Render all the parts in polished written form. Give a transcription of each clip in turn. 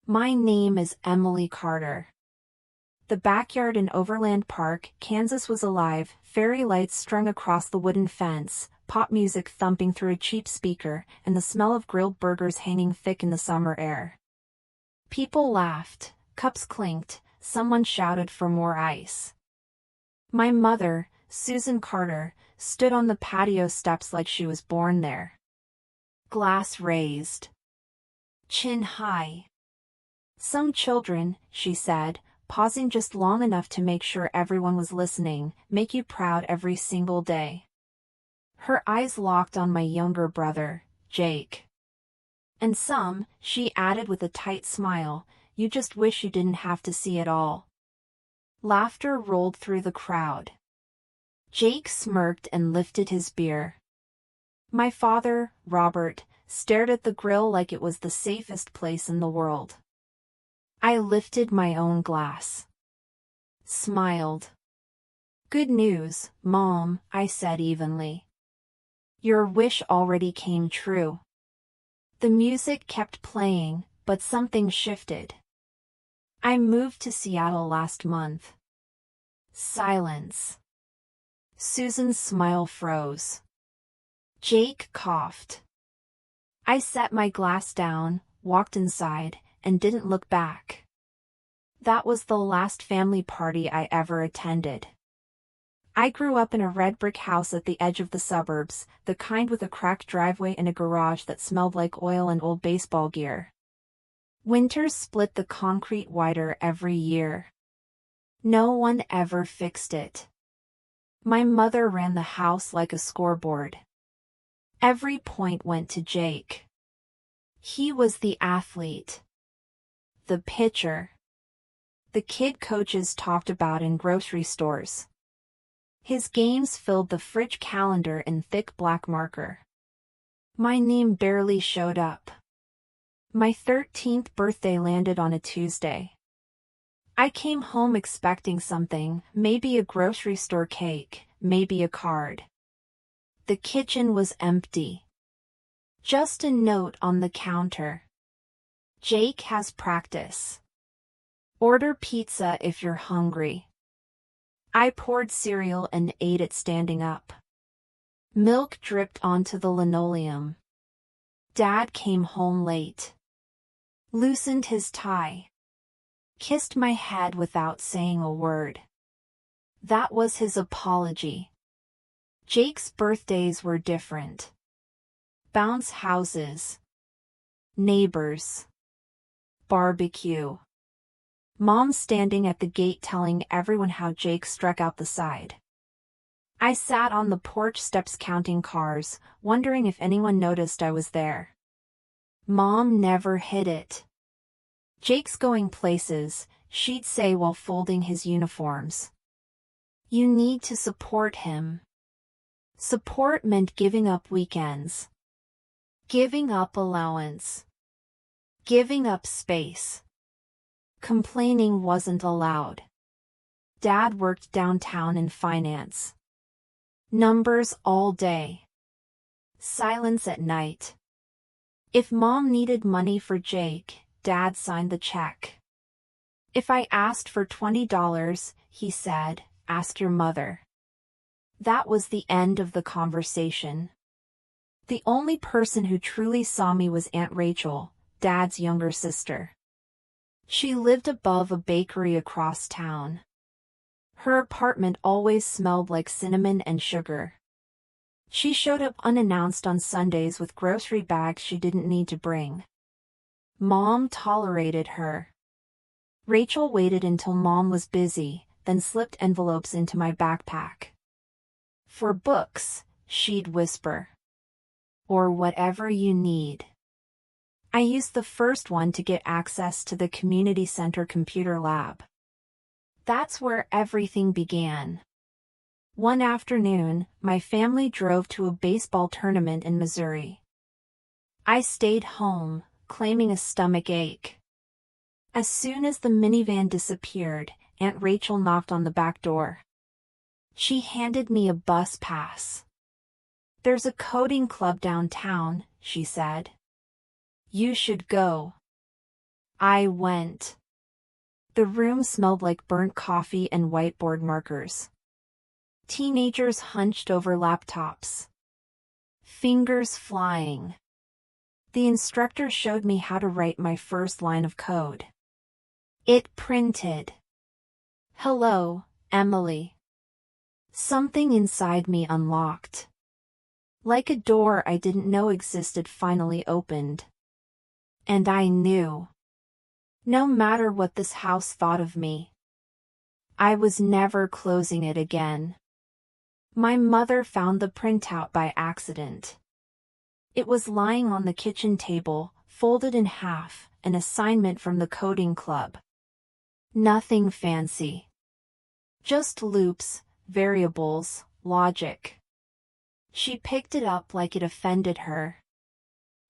My name is Emily Carter. The backyard in Overland Park, Kansas was alive, fairy lights strung across the wooden fence, pop music thumping through a cheap speaker, and the smell of grilled burgers hanging thick in the summer air. People laughed, cups clinked, someone shouted for more ice. My mother, Susan Carter, stood on the patio steps like she was born there. Glass raised. Chin high. Some children, she said, pausing just long enough to make sure everyone was listening, make you proud every single day. Her eyes locked on my younger brother, Jake. And some, she added with a tight smile, you just wish you didn't have to see it all. Laughter rolled through the crowd. Jake smirked and lifted his beer. My father, Robert, stared at the grill like it was the safest place in the world. I lifted my own glass. Smiled. Good news, Mom, I said evenly. Your wish already came true. The music kept playing, but something shifted. I moved to Seattle last month. Silence. Susan's smile froze. Jake coughed. I set my glass down, walked inside, and didn't look back. That was the last family party I ever attended. I grew up in a red brick house at the edge of the suburbs, the kind with a cracked driveway and a garage that smelled like oil and old baseball gear. Winters split the concrete wider every year. No one ever fixed it. My mother ran the house like a scoreboard. Every point went to Jake. He was the athlete. The pitcher. The kid coaches talked about in grocery stores. His games filled the fridge calendar in thick black marker. My name barely showed up. My 13th birthday landed on a Tuesday. I came home expecting something, maybe a grocery store cake, maybe a card. The kitchen was empty. Just a note on the counter. Jake has practice. Order pizza if you're hungry. I poured cereal and ate it standing up. Milk dripped onto the linoleum. Dad came home late. Loosened his tie. Kissed my head without saying a word. That was his apology. Jake's birthdays were different. Bounce houses. Neighbors. Barbecue. Mom standing at the gate telling everyone how Jake struck out the side. I sat on the porch steps counting cars, wondering if anyone noticed I was there. Mom never hid it. Jake's going places, she'd say while folding his uniforms. You need to support him. Support meant giving up weekends. Giving up allowance. Giving up space. Complaining wasn't allowed. Dad worked downtown in finance. Numbers all day. Silence at night. If Mom needed money for Jake, Dad signed the check. If I asked for $20, he said, ask your mother. That was the end of the conversation. The only person who truly saw me was Aunt Rachel, Dad's younger sister. She lived above a bakery across town. Her apartment always smelled like cinnamon and sugar. She showed up unannounced on Sundays with grocery bags she didn't need to bring. Mom tolerated her. Rachel waited until Mom was busy, then slipped envelopes into my backpack. For books, she'd whisper. Or whatever you need. I used the first one to get access to the community center computer lab. That's where everything began. One afternoon, my family drove to a baseball tournament in Missouri. I stayed home, claiming a stomach ache. As soon as the minivan disappeared, Aunt Rachel knocked on the back door. She handed me a bus pass. There's a coding club downtown, she said. You should go. I went. The room smelled like burnt coffee and whiteboard markers. Teenagers hunched over laptops. Fingers flying. The instructor showed me how to write my first line of code. It printed. Hello, Emily. Something inside me unlocked. Like a door I didn't know existed finally opened. And I knew. No matter what this house thought of me, I was never closing it again. My mother found the printout by accident. It was lying on the kitchen table, folded in half, an assignment from the coding club. Nothing fancy. Just loops, variables, logic. She picked it up like it offended her.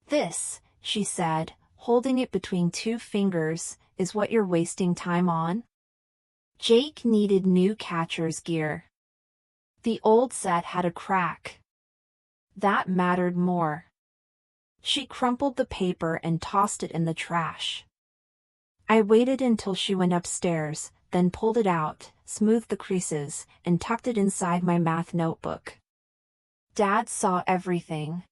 This, she said, holding it between two fingers, is what you're wasting time on? Jake needed new catcher's gear. The old set had a crack. That mattered more. She crumpled the paper and tossed it in the trash. I waited until she went upstairs, then pulled it out, smoothed the creases, and tucked it inside my math notebook. Dad saw everything.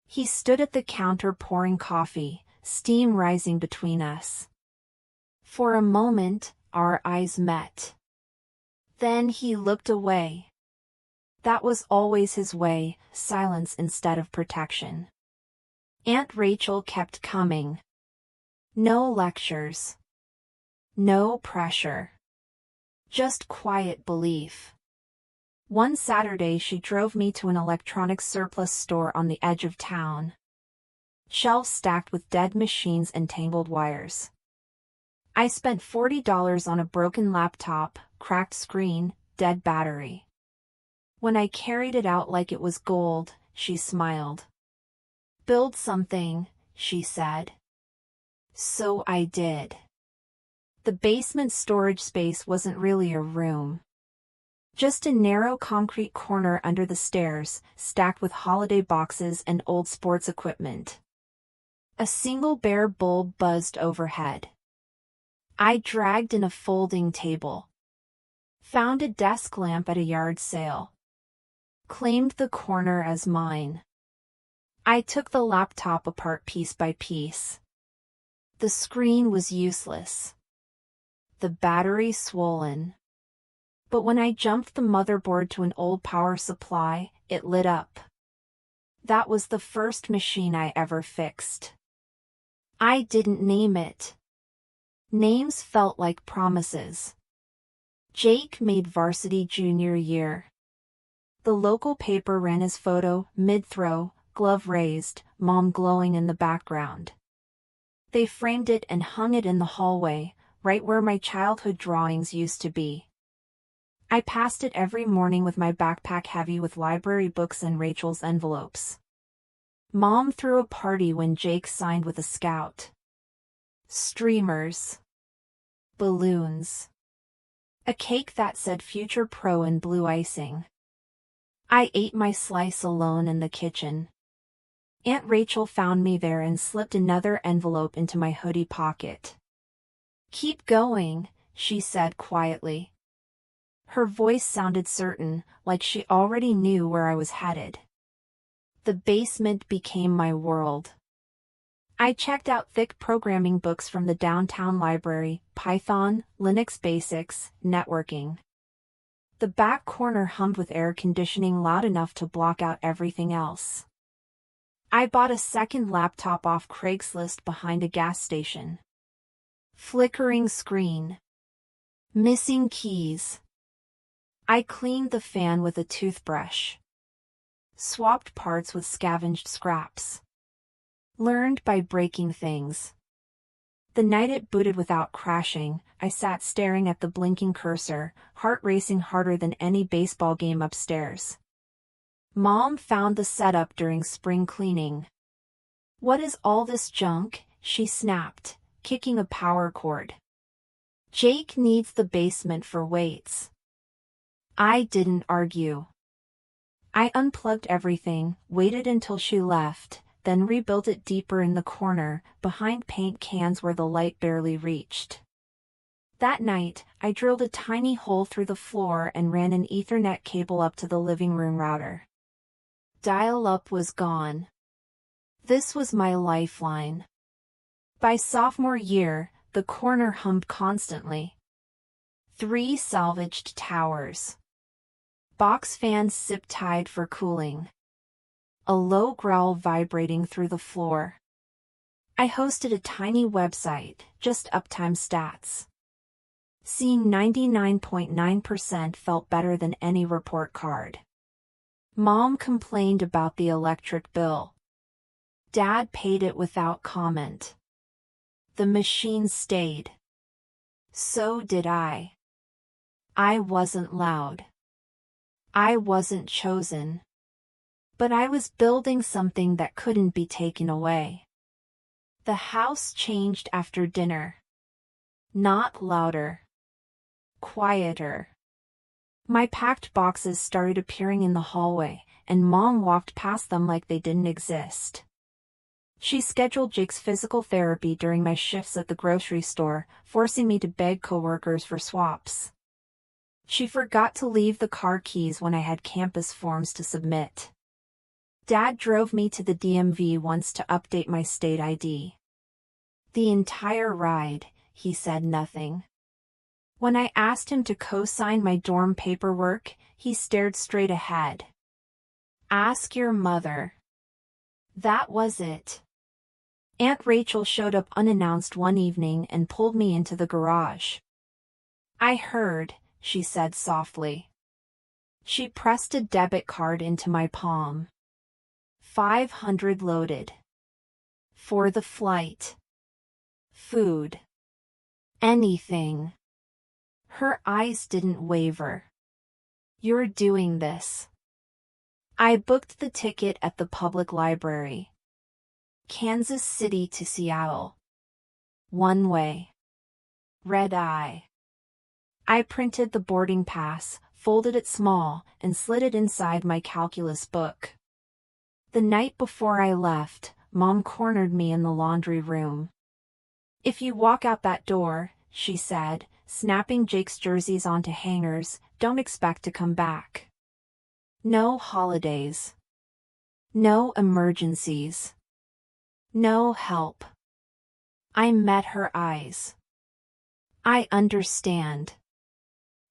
He stood at the counter pouring coffee, steam rising between us. For a moment, our eyes met. Then he looked away. That was always his way, silence instead of protection. Aunt Rachel kept coming. No lectures. No pressure. Just quiet belief. One Saturday she drove me to an electronics surplus store on the edge of town. Shelves stacked with dead machines and tangled wires. I spent $40 on a broken laptop, cracked screen, dead battery. When I carried it out like it was gold, she smiled. Build something, she said. So I did. The basement storage space wasn't really a room. Just a narrow concrete corner under the stairs, stacked with holiday boxes and old sports equipment. A single bare bulb buzzed overhead. I dragged in a folding table. Found a desk lamp at a yard sale. Claimed the corner as mine. I took the laptop apart piece by piece. The screen was useless. The battery swollen. But when I jumped the motherboard to an old power supply, it lit up. That was the first machine I ever fixed. I didn't name it. Names felt like promises. Jake made varsity junior year. The local paper ran his photo, mid-throw, glove raised, mom glowing in the background. They framed it and hung it in the hallway, right where my childhood drawings used to be. I passed it every morning with my backpack heavy with library books and Rachel's envelopes. Mom threw a party when Jake signed with a scout. Streamers. Balloons. A cake that said Future Pro in blue icing. I ate my slice alone in the kitchen. Aunt Rachel found me there and slipped another envelope into my hoodie pocket. Keep going, she said quietly. Her voice sounded certain, like she already knew where I was headed. The basement became my world. I checked out thick programming books from the downtown library, Python, Linux basics, networking. The back corner hummed with air conditioning loud enough to block out everything else. I bought a second laptop off Craigslist behind a gas station. Flickering screen. Missing keys. I cleaned the fan with a toothbrush. Swapped parts with scavenged scraps. Learned by breaking things. The night it booted without crashing, I sat staring at the blinking cursor, heart racing harder than any baseball game upstairs. Mom found the setup during spring cleaning. What is all this junk? She snapped, kicking a power cord. Jake needs the basement for weights. I didn't argue. I unplugged everything, waited until she left, then rebuilt it deeper in the corner, behind paint cans where the light barely reached. That night, I drilled a tiny hole through the floor and ran an Ethernet cable up to the living room router. Dial-up was gone. This was my lifeline. By sophomore year, the corner hummed constantly. 3 salvaged towers. Box fans zip-tied for cooling. A low growl vibrating through the floor. I hosted a tiny website, just uptime stats. Seeing 99.9% felt better than any report card. Mom complained about the electric bill. Dad paid it without comment. The machine stayed. So did I. I wasn't loud. I wasn't chosen. But I was building something that couldn't be taken away. The house changed after dinner. Not louder. Quieter. My packed boxes started appearing in the hallway, and Mom walked past them like they didn't exist. She scheduled Jake's physical therapy during my shifts at the grocery store, forcing me to beg coworkers for swaps. She forgot to leave the car keys when I had campus forms to submit. Dad drove me to the DMV once to update my state ID. The entire ride, he said nothing. When I asked him to co-sign my dorm paperwork, he stared straight ahead. Ask your mother. That was it. Aunt Rachel showed up unannounced one evening and pulled me into the garage. I heard, she said softly. She pressed a debit card into my palm. 500 loaded. For the flight. Food. Anything. Her eyes didn't waver. You're doing this. I booked the ticket at the public library. Kansas City to Seattle. One way. Red eye. I printed the boarding pass, folded it small, and slid it inside my calculus book. The night before I left, Mom cornered me in the laundry room. If you walk out that door, she said, snapping Jake's jerseys onto hangers, don't expect to come back. No holidays. No emergencies. No help. I met her eyes. I understand.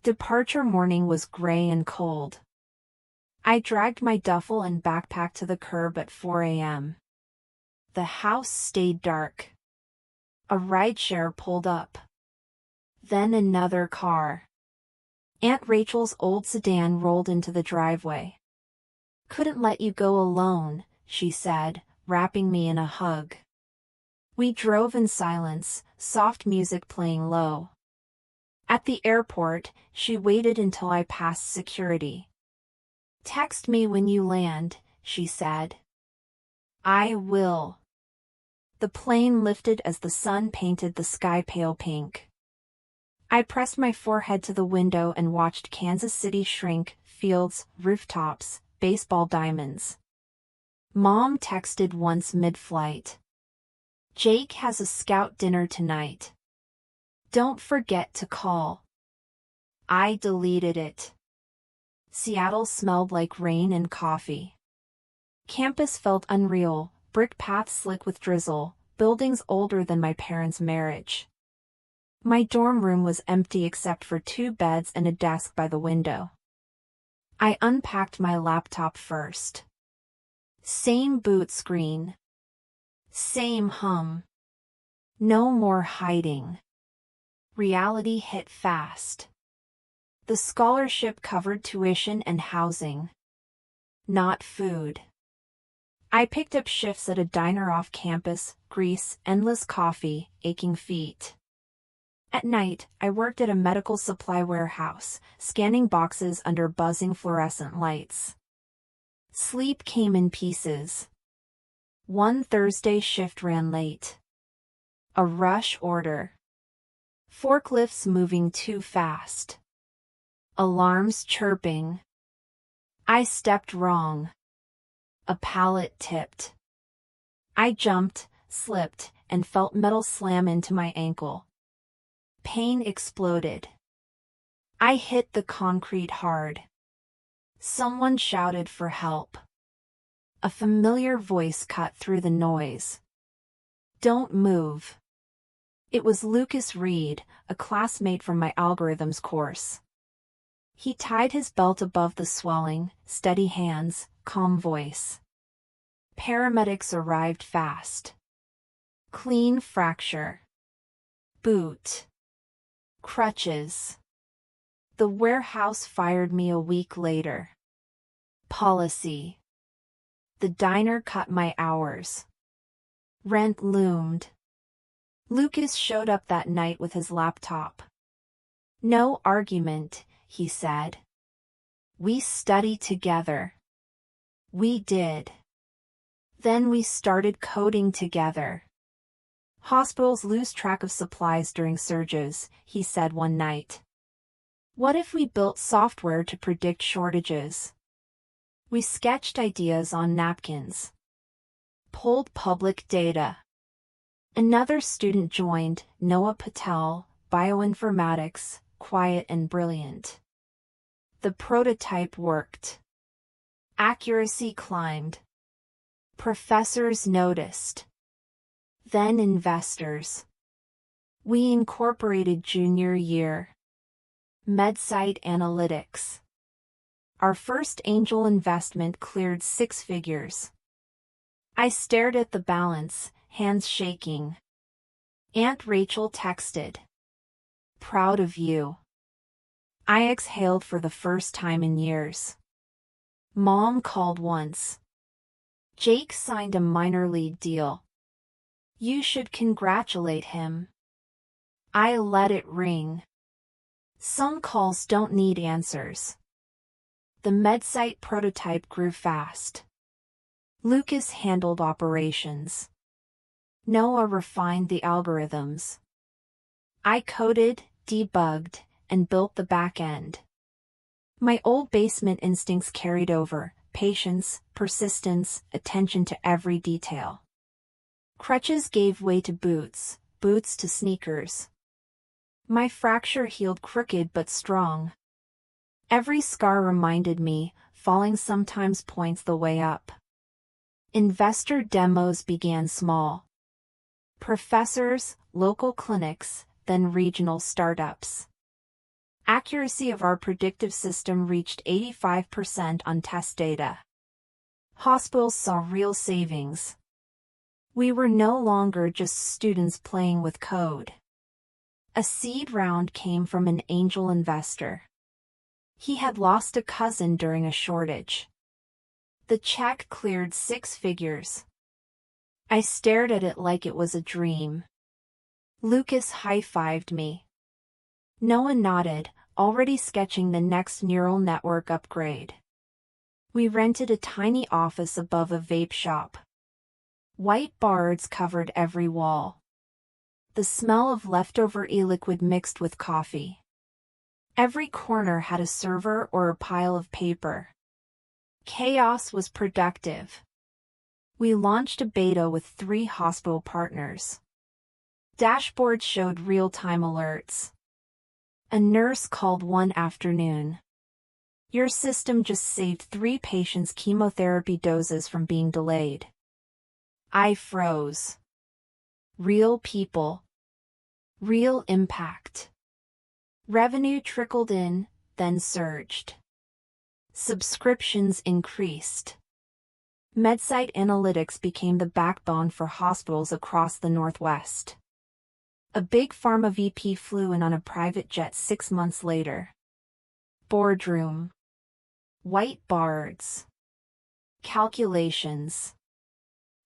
Departure morning was gray and cold. I dragged my duffel and backpack to the curb at 4 a.m. The house stayed dark. A rideshare pulled up. Then another car. Aunt Rachel's old sedan rolled into the driveway. Couldn't let you go alone, she said, wrapping me in a hug. We drove in silence, soft music playing low. At the airport, she waited until I passed security. Text me when you land, she said. I will. The plane lifted as the sun painted the sky pale pink. I pressed my forehead to the window and watched Kansas City shrink, fields, rooftops, baseball diamonds. Mom texted once mid-flight. Jake has a scout dinner tonight. Don't forget to call. I deleted it. Seattle smelled like rain and coffee. Campus felt unreal, brick paths slick with drizzle, buildings older than my parents' marriage. My dorm room was empty except for 2 beds and a desk by the window. I unpacked my laptop first. Same boot screen. Same hum. No more hiding. Reality hit fast. The scholarship covered tuition and housing. Not food. I picked up shifts at a diner off campus, grease, endless coffee, aching feet. At night, I worked at a medical supply warehouse, scanning boxes under buzzing fluorescent lights. Sleep came in pieces. One Thursday shift ran late. A rush order. Forklifts moving too fast. Alarms chirping. I stepped wrong. A pallet tipped. I jumped, slipped, and felt metal slam into my ankle. Pain exploded. I hit the concrete hard. Someone shouted for help. A familiar voice cut through the noise. "Don't move." It was Lucas Reed, a classmate from my algorithms course. He tied his belt above the swelling, steady hands, calm voice. Paramedics arrived fast. Clean fracture. Boot. Crutches. The warehouse fired me a week later. Policy. The diner cut my hours. Rent loomed. Lucas showed up that night with his laptop. "No argument," he said. "We study together." We did. Then we started coding together. "Hospitals lose track of supplies during surges," he said one night. "What if we built software to predict shortages?" We sketched ideas on napkins. Pulled public data. Another student joined, Noah Patel, bioinformatics, quiet and brilliant. The prototype worked. Accuracy climbed. Professors noticed. Then investors. We incorporated junior year. MedSite Analytics. Our first angel investment cleared 6 figures. I stared at the balance, hands shaking. Aunt Rachel texted. "Proud of you." I exhaled for the first time in years. Mom called once. "Jake signed a minor league deal. You should congratulate him." I let it ring. Some calls don't need answers. The MedSite prototype grew fast. Lucas handled operations. Noah refined the algorithms. I coded, debugged, and built the back end. My old basement instincts carried over: patience, persistence, attention to every detail. Crutches gave way to boots, boots to sneakers. My fracture healed crooked but strong. Every scar reminded me, falling sometimes points the way up. Investor demos began small. Professors, local clinics, then regional startups. Accuracy of our predictive system reached 85% on test data. Hospitals saw real savings. We were no longer just students playing with code. A seed round came from an angel investor. He had lost a cousin during a shortage. The check cleared 6 figures. I stared at it like it was a dream. Lucas high-fived me. Noah nodded, already sketching the next neural network upgrade. We rented a tiny office above a vape shop. White bards covered every wall. The smell of leftover e-liquid mixed with coffee. Every corner had a server or a pile of paper. Chaos was productive. We launched a beta with 3 hospital partners. Dashboards showed real-time alerts. A nurse called one afternoon. "Your system just saved 3 patients' chemotherapy doses from being delayed." I froze. Real people. Real impact. Revenue trickled in, then surged. Subscriptions increased. MedSite Analytics became the backbone for hospitals across the Northwest. A big pharma VP flew in on a private jet 6 months later. Boardroom. White bards. Calculations.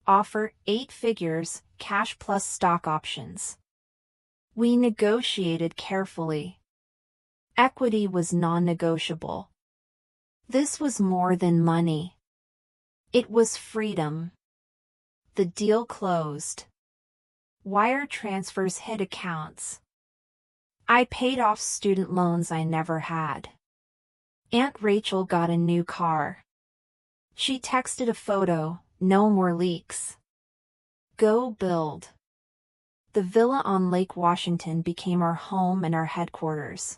Offer 8 figures, cash plus stock options. We negotiated carefully. Equity was non-negotiable. This was more than money. It was freedom. The deal closed. Wire transfers hit accounts. I paid off student loans I never had. Aunt Rachel got a new car. She texted a photo, "No more leaks." Go build. The villa on Lake Washington became our home and our headquarters.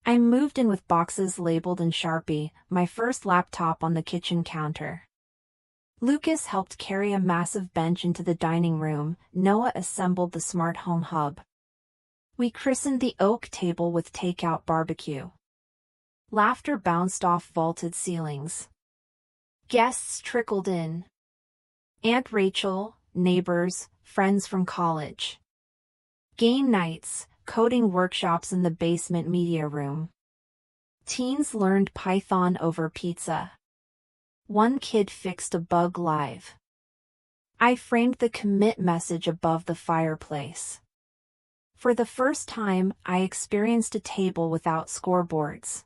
I moved in with boxes labeled in Sharpie, my first laptop on the kitchen counter. Lucas helped carry a massive bench into the dining room. Noah assembled the smart home hub. We christened the oak table with takeout barbecue. Laughter bounced off vaulted ceilings. Guests trickled in. Aunt Rachel, neighbors, friends from college. Game nights, coding workshops in the basement media room. Teens learned Python over pizza. One kid fixed a bug live. I framed the commit message above the fireplace. For the first time, I experienced a table without scoreboards.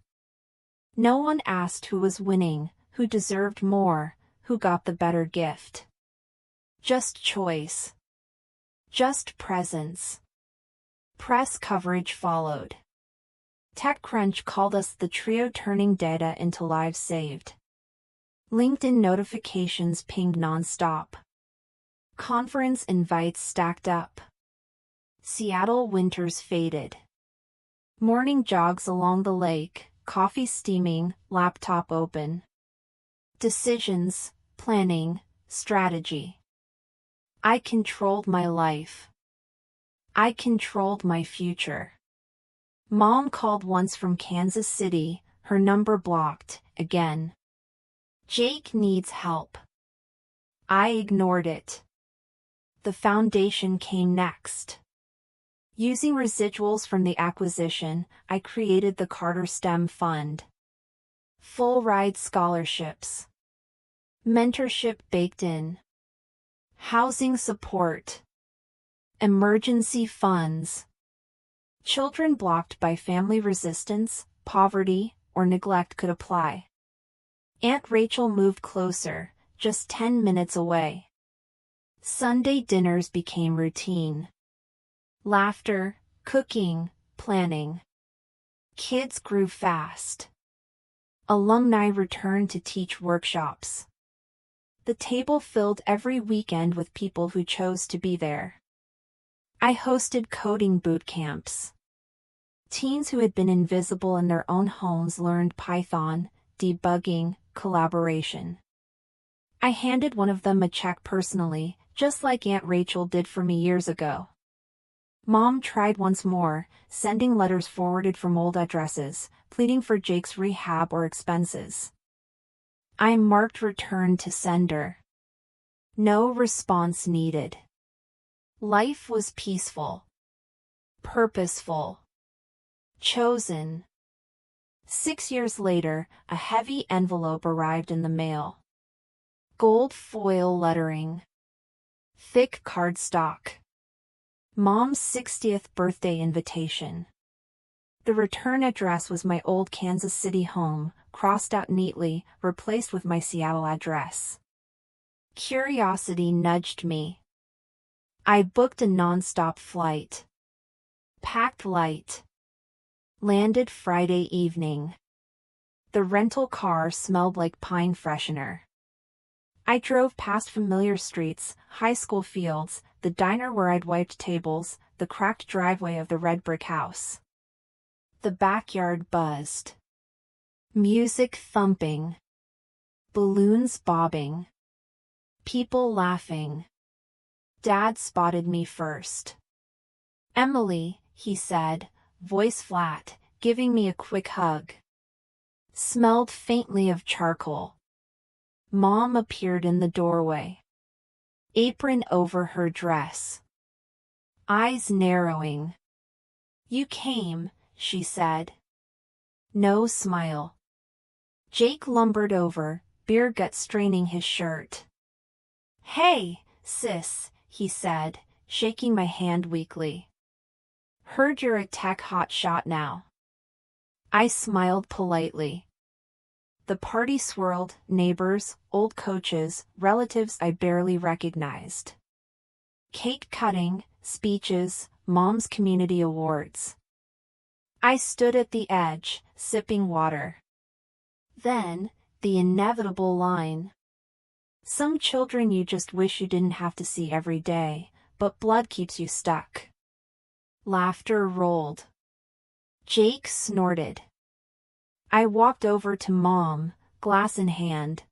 No one asked who was winning, who deserved more, who got the better gift. Just choice. Just presence. Press coverage followed. TechCrunch called us the trio turning data into lives saved. LinkedIn notifications pinged nonstop. Conference invites stacked up. Seattle winters faded. Morning jogs along the lake, coffee steaming, laptop open. Decisions, planning, strategy. I controlled my life. I controlled my future. Mom called once from Kansas City, her number blocked, again. Jake needs help. I ignored it. The foundation came next. Using residuals from the acquisition, I created the Carter STEM Fund. Full ride scholarships. Mentorship baked in. Housing support. Emergency funds. Children blocked by family resistance, poverty, or neglect could apply. Aunt Rachel moved closer, just 10 minutes away. Sunday dinners became routine. Laughter, cooking, planning. Kids grew fast. Alumni returned to teach workshops. The table filled every weekend with people who chose to be there. I hosted coding boot camps. Teens who had been invisible in their own homes learned Python, debugging, collaboration. I handed one of them a check personally, just like Aunt Rachel did for me years ago. Mom tried once more, sending letters forwarded from old addresses, pleading for Jake's rehab or expenses. I marked return to sender. No response needed. Life was peaceful. Purposeful. Chosen. 6 years later, a heavy envelope arrived in the mail. Gold foil lettering. Thick cardstock. Mom's 60th birthday invitation. The return address was my old Kansas City home, crossed out neatly, replaced with my Seattle address. Curiosity nudged me. I booked a nonstop flight. Packed light. Landed Friday evening. The rental car smelled like pine freshener. I drove past familiar streets, high school fields, the diner where I'd wiped tables, the cracked driveway of the red brick house. The backyard buzzed. Music thumping. Balloons bobbing. People laughing. Dad spotted me first. Emily, he said, voice flat, giving me a quick hug. Smelled faintly of charcoal. Mom appeared in the doorway. Apron over her dress. Eyes narrowing. You came, she said. No smile. Jake lumbered over, beer gut straining his shirt. Hey, sis, he said, shaking my hand weakly. Heard you're a tech hotshot now. I smiled politely. The party swirled, neighbors, old coaches, relatives I barely recognized. Cake cutting, speeches, Mom's community awards. I stood at the edge, sipping water. Then, the inevitable line. Some children you just wish you didn't have to see every day, but blood keeps you stuck. Laughter rolled. Jake snorted. I walked over to Mom, glass in hand.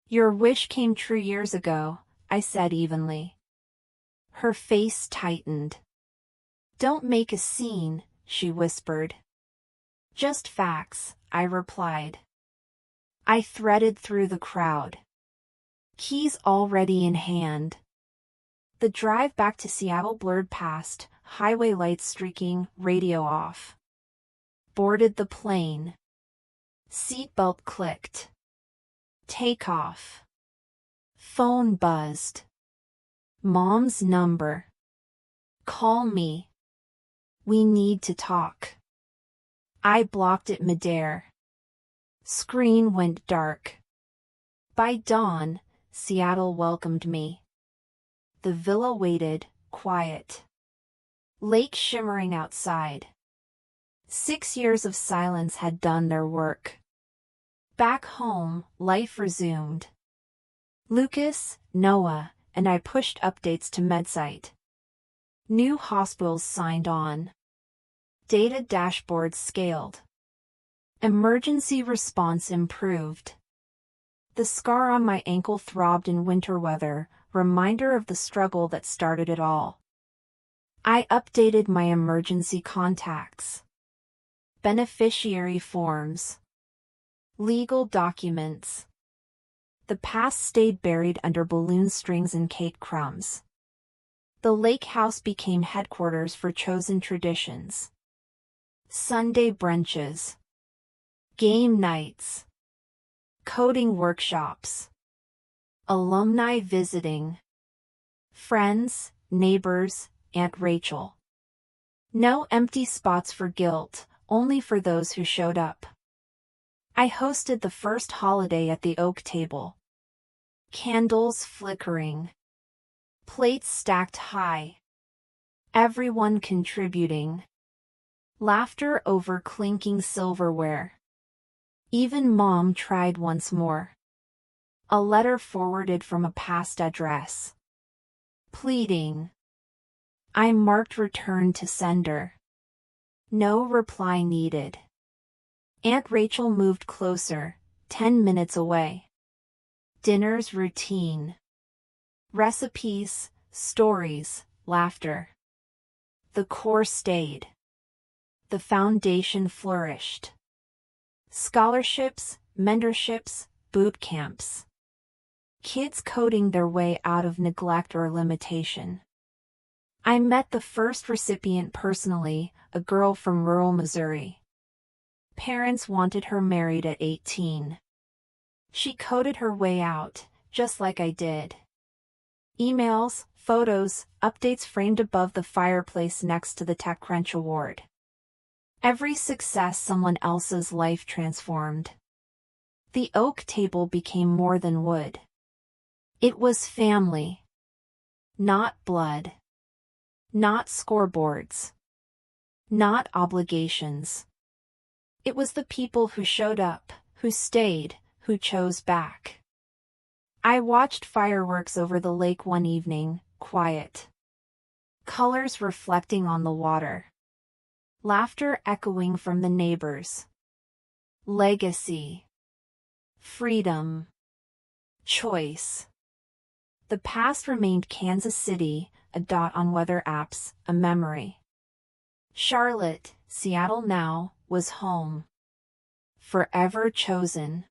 Your wish came true years ago, I said evenly. Her face tightened. Don't make a scene, she whispered. Just facts, I replied. I threaded through the crowd. Keys already in hand. The drive back to Seattle blurred past, highway lights streaking, radio off. Boarded the plane. Seatbelt clicked. Takeoff. Phone buzzed. Mom's number. Call me. We need to talk. I blocked it midair. Screen went dark. By dawn, Seattle welcomed me. The villa waited, quiet. Lake shimmering outside. 6 years of silence had done their work. Back home, life resumed. Lucas, Noah, and I pushed updates to MedSite. New hospitals signed on. Data dashboards scaled. Emergency response improved. The scar on my ankle throbbed in winter weather, reminder of the struggle that started it all. I updated my emergency contacts. Beneficiary forms. Legal documents. The past stayed buried under balloon strings and cake crumbs. The lake house became headquarters for chosen traditions. Sunday brunches. Game nights. Coding workshops. Alumni visiting. Friends, neighbors, Aunt Rachel. No empty spots for guilt, only for those who showed up. I hosted the first holiday at the oak table. Candles flickering. Plates stacked high. Everyone contributing. Laughter over clinking silverware. Even Mom tried once more. A letter forwarded from a past address. Pleading. I marked return to sender. No reply needed. Aunt Rachel moved closer, 10 minutes away. Dinner's routine. Recipes, stories, laughter. The core stayed. The foundation flourished. Scholarships, mentorships, boot camps. Kids coding their way out of neglect or limitation. I met the first recipient personally, a girl from rural Missouri. Parents wanted her married at 18. She coded her way out, just like I did. Emails, photos, updates framed above the fireplace next to the TechCrunch award. Every success someone else's life transformed. The oak table became more than wood. It was family. Not blood. Not scoreboards. Not obligations. It was the people who showed up, who stayed, who chose back. I watched fireworks over the lake one evening, quiet. Colors reflecting on the water. Laughter echoing from the neighbors. Legacy. Freedom. Choice. The past remained Kansas City, a dot on weather apps, a memory. Charlotte, Seattle now, was home. Forever chosen.